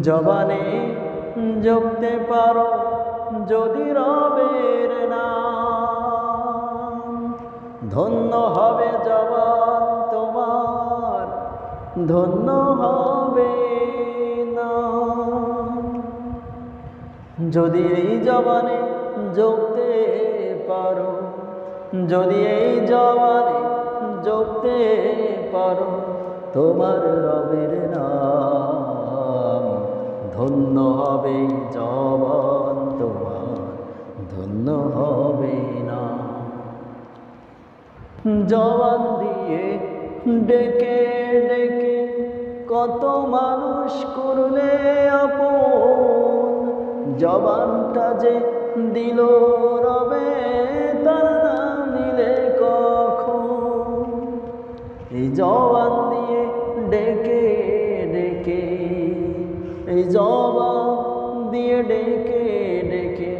জবানে জপতে পারো যদি রবের নাম, ধন্য হবে জবান তোমার, ধন্য হবে না। যদি এই জবানে জপতে পারো, যদি এই জবানে জপতে পারো তোমার রবের নাম, ধন্য হবে জবান তোমার, ধন্য হবে না। জবান দিয়ে ডেকে ডেকে কত মানুষ করলে আপন, জবানটা যে দিল রবে তার নাম নিলে কখন। এই জবান দিয়ে ডেকে ডেকে, এই জবান দিয়ে ডেকে ডেকে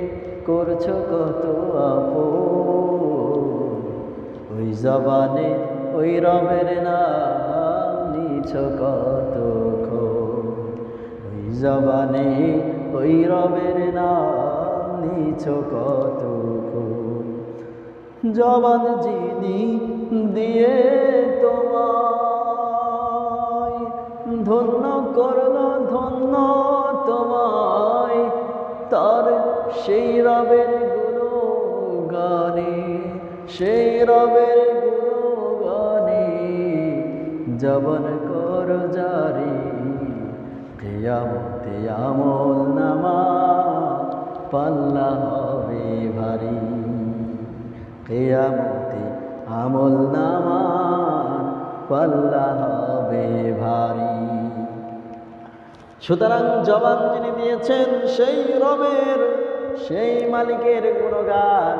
করছো কত আপন, ওই জবানে ওই রবের নাম নিছ কতক্ষণ, ওই জবানে ওই রবের নাম নিছ কতক্ষণ। জবান যিনি দিয়ে তোমায় ধন্য করলো, ধন্য তোমায় তার সেই রবের গুণগানে, সেই রবের গুণগানে জবান কর জারি। কিয়ামতে আমল নামা পাল্লা হবে ভারী, কিয়ামতে আমল নামা পাল্লা হবে ভারী। সুতরাং জবান যিনি দিয়েছেন সেই রবের, সেই মালিকের গুণগান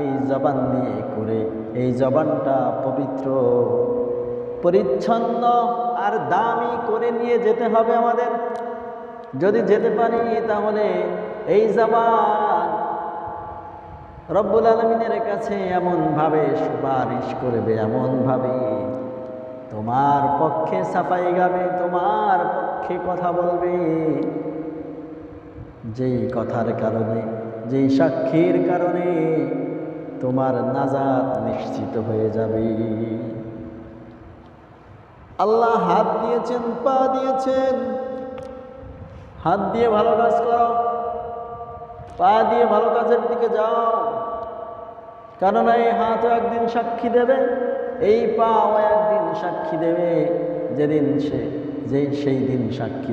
এই জবান দিয়ে করে, এই জবানটা পবিত্র পরিচ্ছন্ন আর দামি করে নিয়ে যেতে হবে আমাদের। যদি যেতে পারি তাহলে এই জবান রব্বুল আলামিনের কাছে এমনভাবে সুপারিশ করবে, এমনভাবে তোমার পক্ষে সাফাই গাবে, তোমার পক্ষে কথা বলবে, যেই কথার কারণে, যেই সাক্ষীর কারণে তোমার নাজাত নিশ্চিত হয়ে যাবে। আল্লাহ হাত দিয়েছেন, পা দিয়েছেন, হাত দিয়ে ভালো কাজ করো, পা দিয়ে ভালো কাজের দিকে যাও, কেননা এই হাতও একদিন সাক্ষী দেবে, এই পাও একদিন সাক্ষী দেবে, যেদিন সেই দিন সাক্ষী